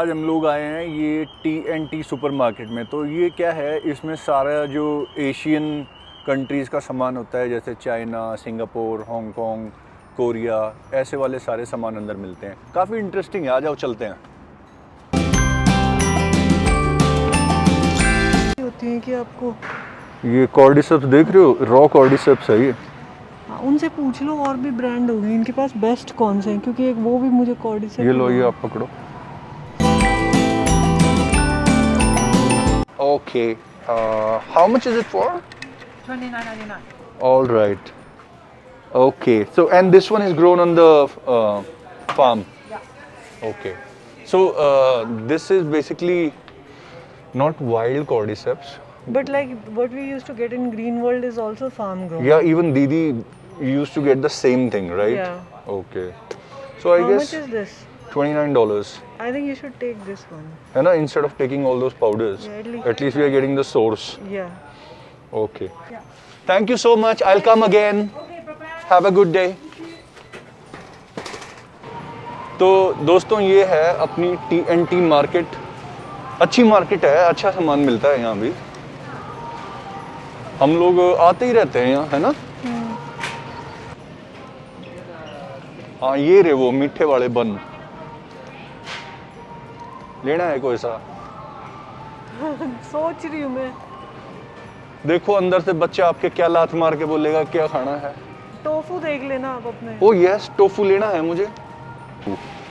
आज हम लोग आए हैं ये TNT सुपरमार्केट में। तो ये क्या है, इसमें सारा जो एशियन कंट्रीज़ का सामान होता है, जैसे चाइना, सिंगापुर, हांगकांग, कोरिया, ऐसे वाले सारे सामान अंदर मिलते हैं। काफ़ी इंटरेस्टिंग है, आ जाओ चलते हैं। होती है कि आपको ये कॉर्डिसेप्स देख रहे हो, रॉ कॉर्डिसेप्स है ये। उनसे पूछ लो और भी ब्रांड होंगे इनके पास बेस्ट कौन से हैं, क्योंकि एक वो भी मुझे कॉर्डिसेप ये लो, ये आप पकड़ो। Okay, how much is it for? $29.99. All right. Okay. So, and this one is grown on the farm. Yeah. Okay. So, this is basically not wild cordyceps. But like what we used to get in Green World is also farm grown. Yeah, even Didi used to get the same thing, right? Yeah. Okay. So, I How guess much is this? $29. I think you should take this one. है ना, instead of taking all those powders. Yeah, At least we are getting the source. Yeah. Okay. Thank you so much. I'll come again. Have a good day. तो दोस्तों, ये है अपनी TNT market. अच्छी market है, अच्छा सामान मिलता है यहाँ भी। हम लोग आते ही रहते हैं यहाँ, है ना? हाँ, ये रे वो मीठे वाले बन। लेना है कोई सा? सोच रही हूँ मैं। देखो अंदर से बच्चा आपके क्या लात मार के बोलेगा क्या खाना है। टोफू देख लेना आप अपने। ओ यस, टोफू लेना है मुझे।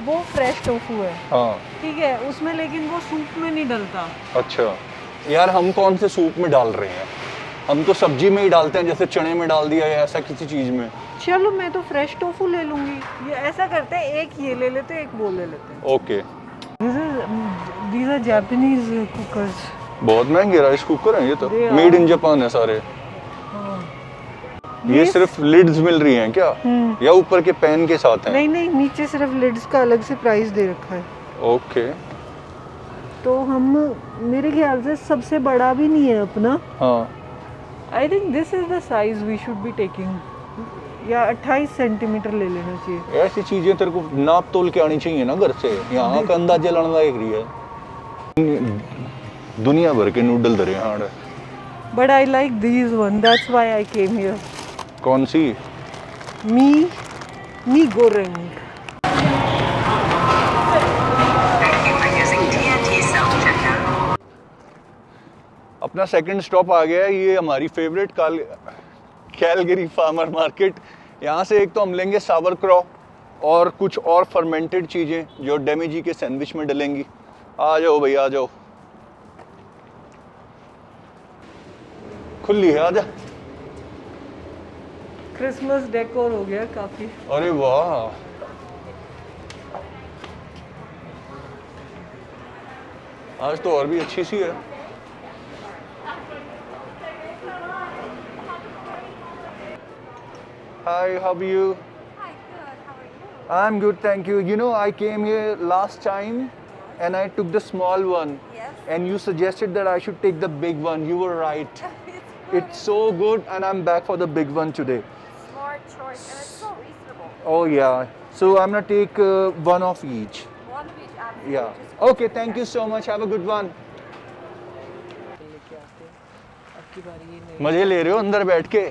वो फ्रेश टोफू है। हाँ। ठीक है, उसमें लेकिन वो सूप में नहीं डलता। अच्छा यार, हम कौन से सूप में डाल रहे हैं? हम तो सब्जी में ही डालते हैं, जैसे चने में डाल दिया या ऐसा किसी चीज में। चलो मैं तो फ्रेश टोफू ले लूंगी। ये ऐसा करते हैं, एक ये ले लेते हैं, एक वो ले लेते हैं। Okay. These are Japanese cookers. बहुत महंगे राइस कुकर हैं ये तो, They are. Made in Japan है सारे। ये सिर्फ लिड्स मिल रही हैं क्या, या ऊपर के पैन के साथ हैं? नहीं नहीं, नीचे सिर्फ लिड्स का अलग से प्राइस दे रखा है। ओके। तो हम, मेरे ख्याल से सबसे बड़ा भी नहीं है अपना। हाँ। I think this is the size we should be taking, या 28 सेंटीमीटर ले लेना चाहिए। ऐसी चीजें तेरे को नाप तोल के आनी चाहिए ना घर से, यहाँ का अंदाजा लाने लायक रही है। दुनिया भर के नूडल धरे हाँ। But I like these one, that's why I came here. कौन सी? मी गोरेंग। अपना सेकंड स्टॉप आ गया है, ये हमारी फेवरेट कैलगरी फार्मर मार्केट। यहाँ से एक तो हम लेंगे सावर क्रॉ और कुछ और फर्मेंटेड चीज़ें जो डेमी जी के सैंडविच में डलेंगी। आ जाओ भाई, आ जाओ, खुली है, आजा। क्रिसमस डेकोर हो गया काफी। अरे वाह, आज तो और भी अच्छी सी है। Hi, how are you? Hi, good. How are you? I'm good, thank you. You know, I came here last time and I took the small one. Yes. And you suggested that I should take the big one. You were right. It's good. It's so good, and I'm back for the big one today. Smart choice, and it's so reasonable. Oh, yeah. So I'm gonna take one of each. One of each, absolutely. Yeah. Just Okay, thank you so much. Have a good one. मजे ले रहे हो अंदर बैठ के?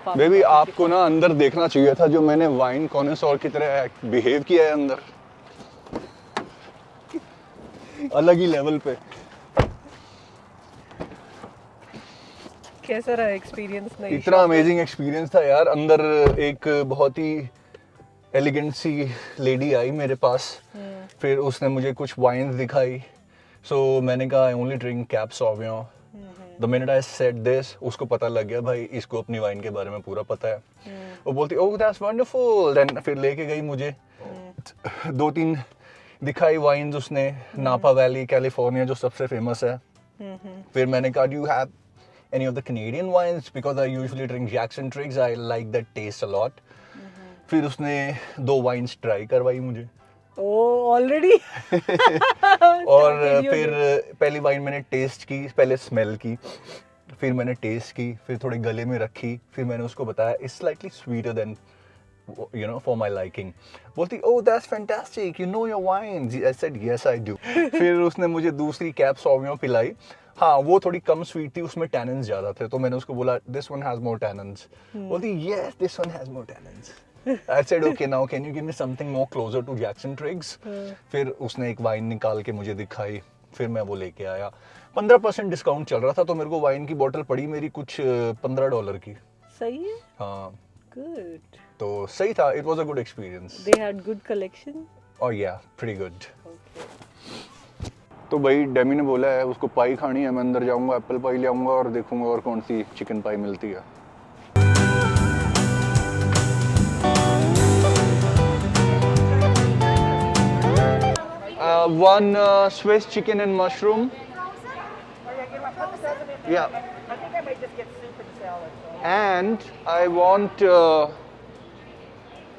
Baby, आपको ना अंदर देखना चाहिए था, जो मैंने वाइन कॉन्नोसॉर की तरह बिहेव किया है अंदर, अलग ही लेवल पे। कैसा रहा एक्सपीरियंस? नहीं, इतना अमेजिंग एक्सपीरियंस था यार। अंदर एक बहुत ही एलिगेंट सी लेडी आई मेरे पास, फिर उसने मुझे कुछ वाइन्स दिखाई। सो मैंने कहा I only drink cab sauvignon. The minute I said this, उसको पता लग गया भाई इसको अपनी वाइन के बारे में पूरा पता है। वो बोलती ओह दैट्स वंडरफुल। देन फिर लेके गई मुझे, 2-3 दिखाई वाइन्स उसने, नापा वैली कैलिफोर्निया जो सबसे फेमस है। फिर मैंने कहा do you have any of the Canadian wines, because I usually drink Jacks and Triggs. I like that taste a lot. फिर उसने 2 वाइन्स ट्राई करवाई मुझे। ओह ऑलरेडी। और फिर पहली वाइन मैंने टेस्ट की, पहले स्मेल की, फिर मैंने टेस्ट की, फिर थोड़ी गले में रखी, फिर मैंने उसको बताया it's slightly sweeter than you know, for my liking. बोलती, oh that's fantastic, you know your wines. I said yes I do. फिर उसने मुझे दूसरी कैप सॉविग्नॉन पिलाई. हाँ, वो थोड़ी कम स्वीट थी, उसमें टैनिन्स ज़्यादा थे, तो मैंने उसको बोला this one has more tannins. बोलती yes this one has more tannins. I said okay now can you give me something more closer to Jackson Triggs. फिर उसने एक वाइन निकाल के मुझे दिखाई, फिर मैं वो लेके आया. 15% डिस्काउंट चल रहा था, तो मेरे को वाइन की बोतल पड़ी मेरी कुछ $15 की. सही है. हाँ, Good. तो सही था. It was a good experience. They had good collection. Oh yeah, pretty good. Okay. तो भाई डेमी ने बोला है उसको पाई खानी है, मैं अंदर जाऊंगा, एप्पल पाई ले आऊंगा और देखूंगा और कौन सी चिकन पाई मिलती है. One Swiss chicken and mushroom. Yeah. I think I might just get soup and salad. So. And I want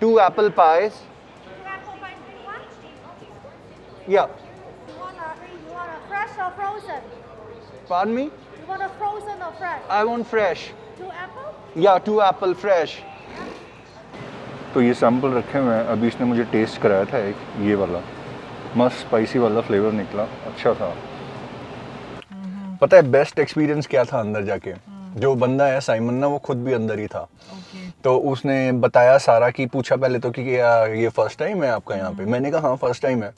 2 apple pies. Apple pie, do you want? Yeah. You want a fresh or frozen? Pardon me? You want a frozen or fresh? I want fresh. 2 apple? Yeah, 2 apple fresh. तो ये sample रखे हुए हैं. अभी इसने मुझे test कराया था एक, ये वाला मस्त स्पाइसी वाला फ्लेवर निकला, अच्छा था. पता है बेस्ट एक्सपीरियंस क्या था अंदर जाके? जो बंदा है साइमन ना, वो खुद भी अंदर ही था. तो उसने बताया सारा की, पूछा पहले तो कि ये फर्स्ट टाइम है आपका यहाँ पे? मैंने कहा हाँ फर्स्ट टाइम है.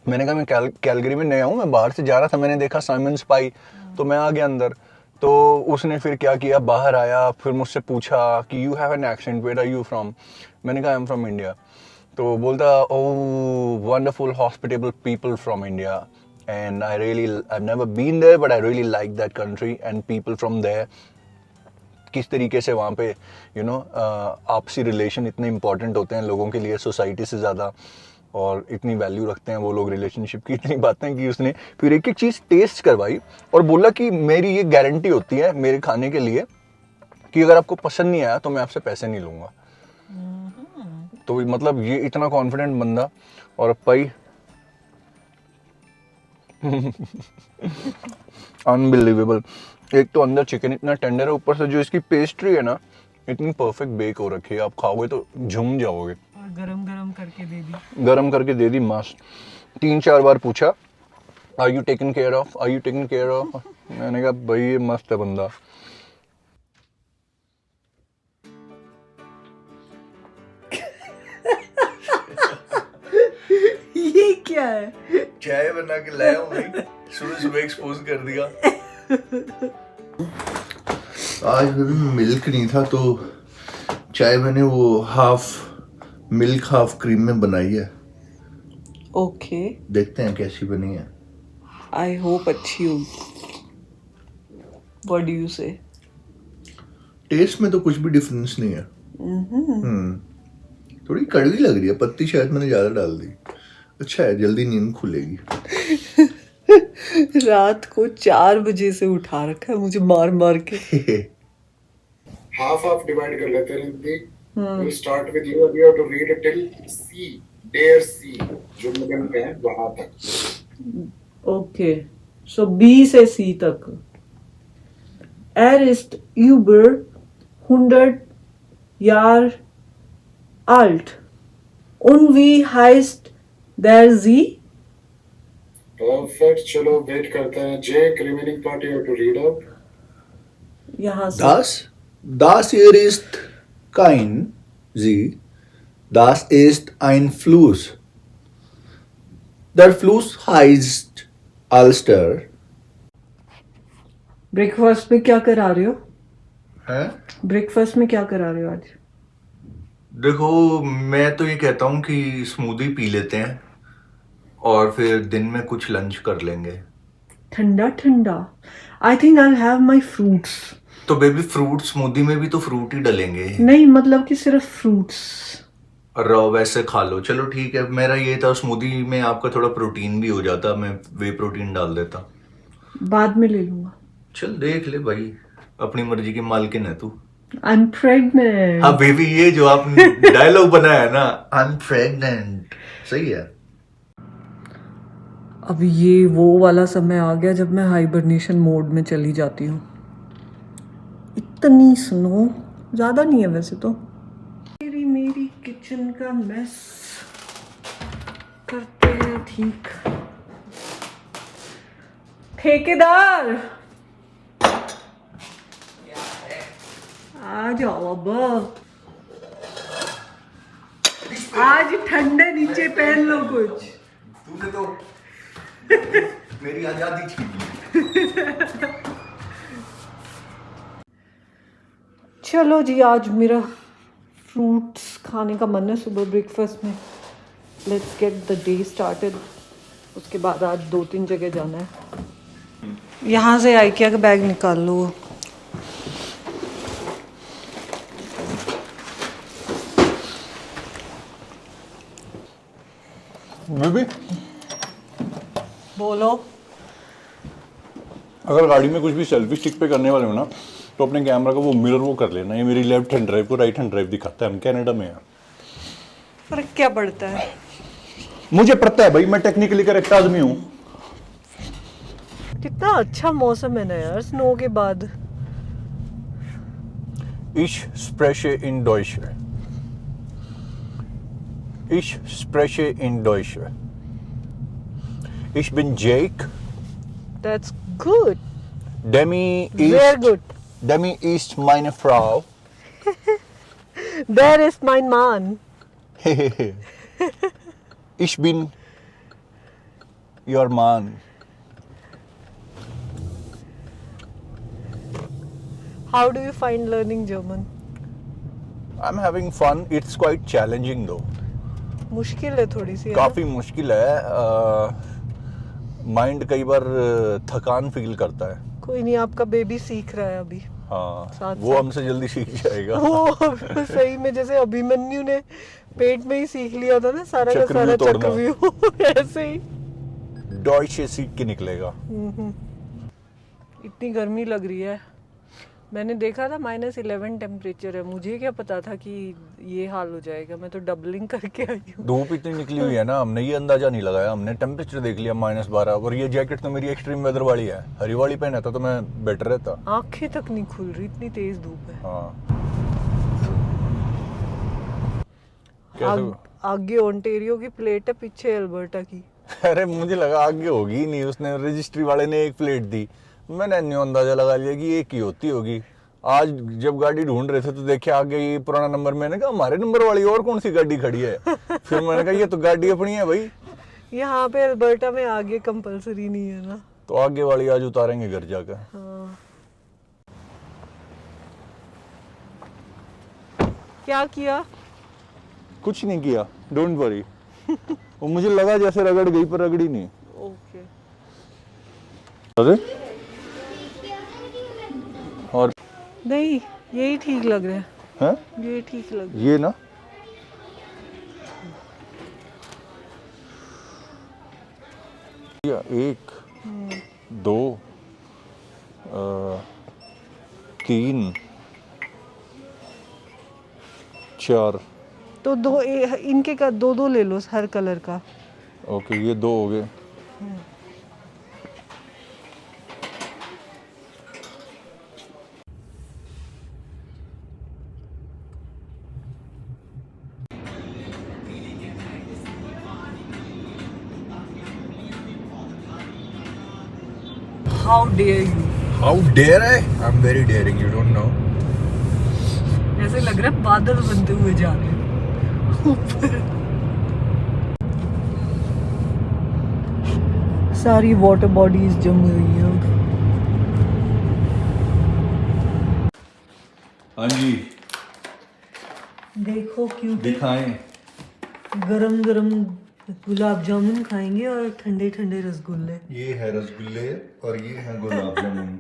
मैंने कहा मैं कैलगरी में नया हूँ, मैं बाहर से जा रहा था, मैंने देखा साइमन्स पाई, तो मैं आ गया अंदर. तो उसने फिर क्या किया, बाहर आया, फिर मुझसे पूछा कि you have an accent, where are you from? मैंने कहा आई एम फ्रॉम इंडिया. तो बोलता oh wonderful hospitable people from India and I've never been there but I really like that country and people from there. किस तरीके से वहाँ पे you know आपसी रिलेशन इतने इम्पोर्टेंट होते हैं लोगों के लिए सोसाइटी से ज़्यादा, और इतनी वैल्यू रखते हैं वो लोग रिलेशनशिप की. इतनी बातें की उसने, फिर एक एक चीज़ टेस्ट करवाई और बोला कि मेरी ये गारंटी होती है मेरे खाने के लिए कि अगर आपको पसंद नहीं आया तो मैं आपसे पैसे नहीं लूँगा. तो मतलब ये इतना कॉन्फिडेंट बंदा. और भाई अनबिलीवेबल. एक तो अंदर चिकन इतना टेंडर है, ऊपर से जो इसकी पेस्ट्री है ना इतनी परफेक्ट बेक हो रखी है, आप खाओगे तो झूम जाओगे. और गरम करके दे दी. गरम करके दे दी मस्त. 3-4 बार पूछा are you taken care of, are you taken care of. मैंने कहा भाई ये मस्त है बंदा. ये क्या है? चाय बना के लाया हूँ भाई, सुबह सुबह एक्सपोज कर दिया. आज भी मिल्क नहीं था तो चाय मैंने वो हाफ मिल्क हाफ क्रीम में बनाई है. ओके. देखते हैं कैसी बनी है. आई होप अच्छी होगी. व्हाट डू यू से? टेस्ट में तो कुछ भी डिफरेंस नहीं है. थोड़ी कड़वी लग रही है, पत्ती शायद मैंने ज्यादा डाल दी. अच्छा है, जल्दी नींद खुलेगी. रात को 4 बजे से उठा रखा है मुझे मार मार के. हाफ डिवाइड कर लेते हैं Riddhi. We'll start with you. You have to read it till C, dare C, जो मिडियम पे है वहां तक. ओके, सो B से C तक. Er ist über 100 Jahre alt. Und wie heißt der See? Perfect. चलो वेट करते हैं. J, remaining part you have to read out. यहाँ से. Das hier ist kein See, das ist ein Fluss. Der Fluss heißt Alster. Breakfast में क्या करा रहे हो? हैं? ब्रेकफास्ट में क्या करा रहे हो आज? देखो मैं तो ये कहता हूँ कि स्मूदी पी लेते हैं और फिर दिन में कुछ लंच कर लेंगे. ठंडा ठंडा. I think I have my fruits. तो बेबी फ्रूट स्मूदी में भी तो फ्रूट ही डलेंगे. नहीं मतलब कि सिर्फ फ्रूट्स. रॉ वैसे खा लो. चलो ठीक है. मेरा ये था स्मूदी में आपका थोड़ा प्रोटीन भी हो जाता, मैं वे प्रोटीन डाल देता. बाद में ले लूंगा. चल देख ले भाई, अपनी मर्जी की मालकिन है तू. I am pregnant. हाँ बेबी, ये जो आपने डायलॉग बनाया है ना, आई एम प्रेग्नेंट, सही है. अब ये वो वाला समय आ गया जब मैं हाइबरनेशन मोड में चली जाती हूँ. इतनी स्नो ज़्यादा नहीं है वैसे तो. मेरी किचन का मेस करते हैं ठीक। ठेकेदार आ जाओ अब, आज ठंडे नीचे पहन लो कुछ। तूने तो मेरी आजादी छीन ली। चलो जी, आज मेरा फ्रूट्स खाने का मन है सुबह ब्रेकफास्ट में। Let's get the day started. उसके बाद आज 2-3 जगह जाना है। यहाँ से आइकिया का बैग निकाल लो। बेबी, बोलो। अगर गाड़ी में कुछ भी सेल्फी स्टिक पे करने वाले हो ना, तो अपने कैमरा का वो मिरर वो कर लेना। ये मेरी लेफ्ट हैंड ड्राइव को राइट हैंड ड्राइव दिखाता है। हम कनाडा में हैं। फर्क क्या पड़ता है? मुझे पता है भाई, मैं टेक्निकली करेक्ट आदमी हूँ। कितना अच्छा मौसम है ना यार, स्नो के बाद। Ich spreche in Deutsch. Ich spreche in Deutsch. Ich bin Jake. That's good. Demi Very ist good. Demi ist meine Frau. There is mein Mann. Ich bin your man. How do you find learning German? I'm having fun. It's quite challenging though. मुश्किल है थोड़ी सी, है ना? काफी मुश्किल है। Mind कई बार थकान फील करता है। कोई नहीं, आपका बेबी सीख रहा है अभी। हाँ, साथ वो साथ। हमसे जल्दी सीख जाएगा। वो सही में जैसे अभिमन्यु ने पेट में ही सीख लिया था ना सारा का सारा चक्रव्यूह तोड़ना। चक्रव्यूह। ऐसे ही। डॉइच से सीख के निकलेगा। इतनी गर्मी लग रही है। मैंने देखा था -11 टेम्परेचर है। मुझे क्या पता था कि ये हाल हो जाएगा। मैं तो डबलिंग करके आई हूँ। धूप इतनी निकली हुई है ना, हमने ये अंदाजा नहीं लगाया। हमने टेम्परेचर देख लिया -12। और ये जैकेट तो मेरी एक्सट्रीम वेदर वाली है। हरी वाली पहना था तो मैं बेटर रहता। आंखें तक नहीं खुल रही, इतनी तेज धूप है। हाँ। कैसे? आगे ओंटेरियो की प्लेट है, पीछे अल्बर्टा की। अरे मुझे लगा आगे होगी नहीं। उसने रजिस्ट्री वाले ने एक प्लेट दी, मैंने न्यू अंदाजा लगा लिया कि एक ही होती होगी। आज जब गाड़ी ढूंढ रहे थे तो देखे आगे ये पुराना नंबर। मैंने कहा हमारे नंबर वाली और कौन सी गाड़ी खड़ी है? फिर मैंने कहा ये तो गाड़ी अपनी है भाई। यहाँ पे अल्बर्टा में आगे कंपलसरी नहीं है ना। तो आगे वाली आज उतारेंगे घर जाकर। हाँ। क्या किया? कुछ नहीं किया, डोंट वरी। वो मुझे लगा जैसे रगड़ गई पर रगड़ी नहीं। ओके। अरे और नहीं, यही ठीक लग रहा है। हैं? ये ठीक लग रहा ये ना या 1 2 3 4। तो इनके का 2-2 ले लो हर कलर का। ओके, ये 2 हो गए। How dare you? How dare I? I'm very daring, you don't know. ऐसे लग रहा है बादल बनते हुए जा रहे हैं ऊपर। सारी वाटर बॉडीज जमी हुई हैं। हाँ जी, देखो क्यों दिखाएं। गरम गरम गुलाब जामुन खाएंगे और ठंडे ठंडे रसगुल्ले। ये है रसगुल्ले और ये है गुलाब जामुन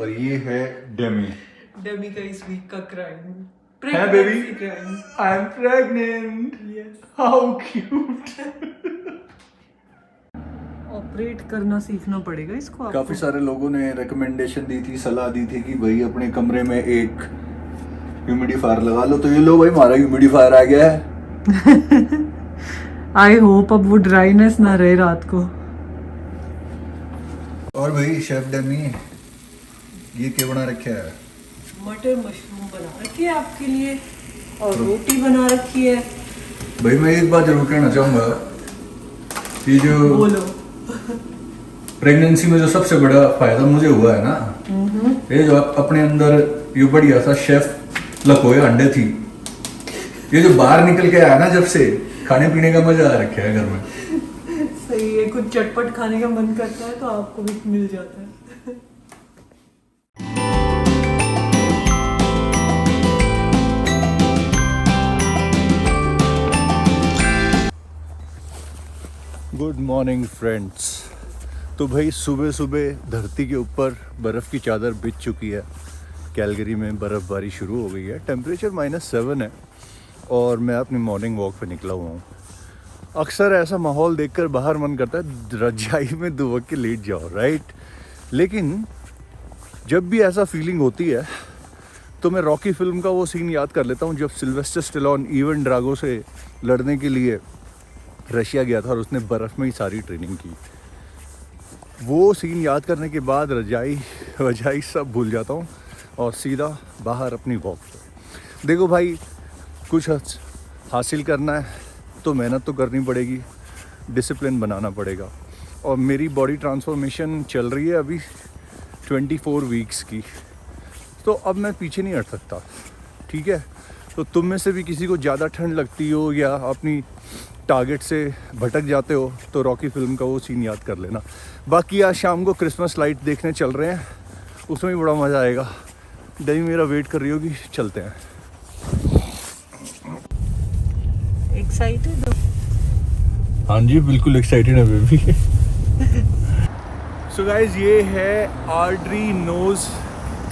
और ये है डेमी। डेमी का इस वीक का क्राइम है baby, I am pregnant. Yes. How cute. Operate करना सीखना पड़ेगा इसको। काफी सारे लोगों ने रिकमेंडेशन दी थी, सलाह दी थी कि भाई अपने कमरे में एक ह्यूमिडिफायर लगा लो। तो ये लो भाई, हमारा ह्यूमिडिफायर आ गया है। आई होप अब वो ड्राइनेस ना रहे रात को। और भाई शेफ डेमी, ये क्या बना रखा है? मटर मशरूम बना रखी है आपके लिए और रोटी बना रखी है। भाई मैं एक बात जरूर कहना चाहूँगा, ये जो बोलो। प्रेगनेंसी में जो सबसे बड़ा फायदा मुझे हुआ है ना, ये जो अपने अंदर ये बढ़िया सा शेफ लकोए अंडे थी, ये जो बाहर निकल के आया ना, जब से खाने पीने का मजा आ रखा है घर में। सही है, कुछ चटपट खाने का मन करता है तो आपको भी मिल जाता है। Good morning friends. तो भाई सुबह सुबह धरती के ऊपर बर्फ़ की चादर बिछ चुकी है। कैलगरी में बर्फ़बारी शुरू हो गई है। टेम्परेचर -7 है और मैं अपनी मॉर्निंग वॉक पे निकला हुआ हूँ। अक्सर ऐसा माहौल देखकर बाहर मन करता है रजाई में दुबक के लेट जाओ, राइट। लेकिन जब भी ऐसा फीलिंग होती है तो मैं रॉकी फिल्म का वो सीन याद कर लेता हूँ जब सिल्वेस्टर स्टेलोन इवन ड्रागो से लड़ने के लिए रशिया गया था और उसने बर्फ़ में ही सारी ट्रेनिंग की। वो सीन याद करने के बाद रजाई सब भूल जाता हूँ और सीधा बाहर अपनी वॉक पे। देखो भाई, कुछ हासिल करना है तो मेहनत तो करनी पड़ेगी, डिसिप्लिन बनाना पड़ेगा। और मेरी बॉडी ट्रांसफॉर्मेशन चल रही है अभी 24 वीक्स की, तो अब मैं पीछे नहीं हट सकता, ठीक है। तो तुम में से भी किसी को ज़्यादा ठंड लगती हो या अपनी टारगेट से भटक जाते हो तो रॉकी फिल्म का वो सीन याद कर लेना। बाकी आज शाम को क्रिसमस लाइट देखने चल रहे हैं, उसमें भी बड़ा मज़ा आएगा। डेमी मेरा वेट कर रही होगी, चलते हैं। एक्साइटेड हो? हाँ जी, बिल्कुल एक्साइटेड है बेबी। सो गाइज, ये है Airdrie Nose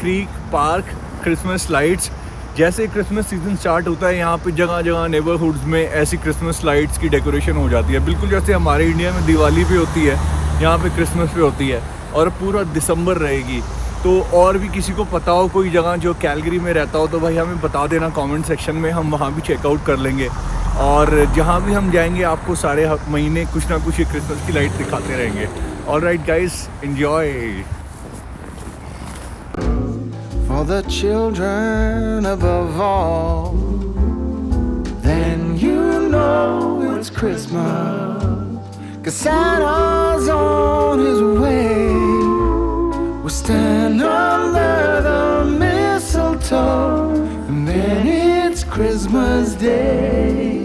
Creek Park Christmas lights. जैसे क्रिसमस सीजन स्टार्ट होता है यहाँ पे जगह जगह नेबरहुड्स में ऐसी क्रिसमस लाइट्स की डेकोरेशन हो जाती है, बिल्कुल जैसे हमारे इंडिया में दिवाली पे होती है, यहाँ पे क्रिसमस पे होती है और पूरा दिसंबर रहेगी। तो और भी किसी को पता हो कोई जगह जो कैलगरी में रहता हो तो भाई हमें बता देना कमेंट सेक्शन में, हम वहाँ भी चेकआउट कर लेंगे। और जहाँ भी हम जाएंगे आपको सारे महीने कुछ ना कुछ ये क्रिसमस की लाइट दिखाते रहेंगे। Alright guys, enjoy. For the children above all, then you know it's Christmas, 'cause Santa's on his way. We stand under the mistletoe, and then it's Christmas Day.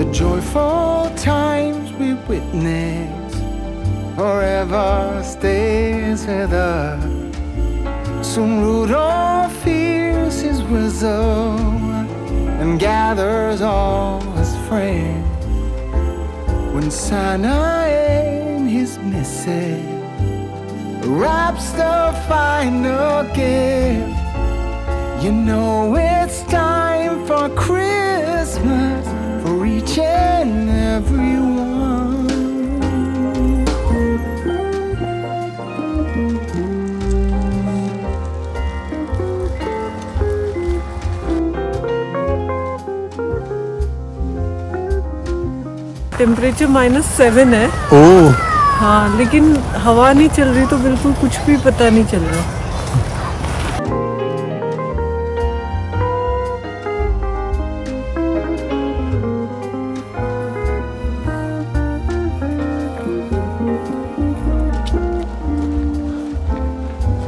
The joyful times we witness forever stays with us. Soon Rudolph hears his whistle and gathers all his friends. When Santa and his missus wraps the final gift, you know it's time for Christmas for each and every one. Temperature -7 है। ओह, हाँ, लेकिन हवा नहीं चल रही तो बिल्कुल कुछ भी पता नहीं चल रहा।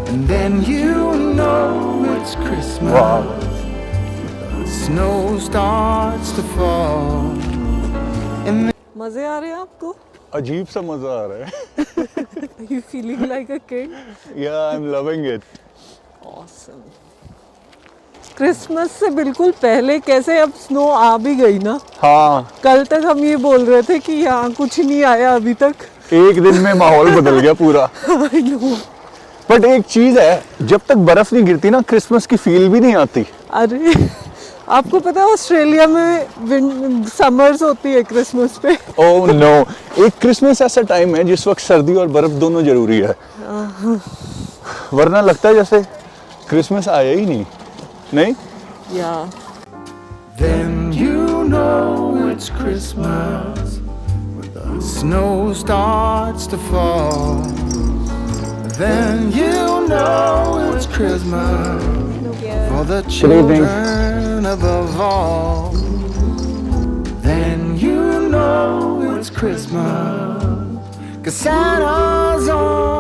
And then you know it's Christmas. Wow. Snow starts to fall. And मजे आ रहे हैं आपको? अजीब सा मजा आ रहा है। Are you feeling like a kid? Yeah, I'm loving it. Awesome. Christmas से बिल्कुल पहले कैसे अब स्नो आ भी गई ना। हाँ, कल तक हम ये बोल रहे थे कि यहाँ कुछ नहीं आया अभी तक। एक दिन में माहौल बदल गया पूरा। I know. बट एक चीज है, जब तक बर्फ नहीं गिरती ना क्रिसमस की फील भी नहीं आती। अरे आपको पता है ऑस्ट्रेलिया में समर्स होती है क्रिसमस पे। ओह नो, एक क्रिसमस ऐसा टाइम है जिस वक्त सर्दी और बर्फ दोनों जरूरी है, वरना लगता है जैसे क्रिसमस आया ही नहीं। या then you know it's Christmas. When the snow starts to fall, then you know it's Christmas. For the children above all, it's Christmas. 'Cause Santa's on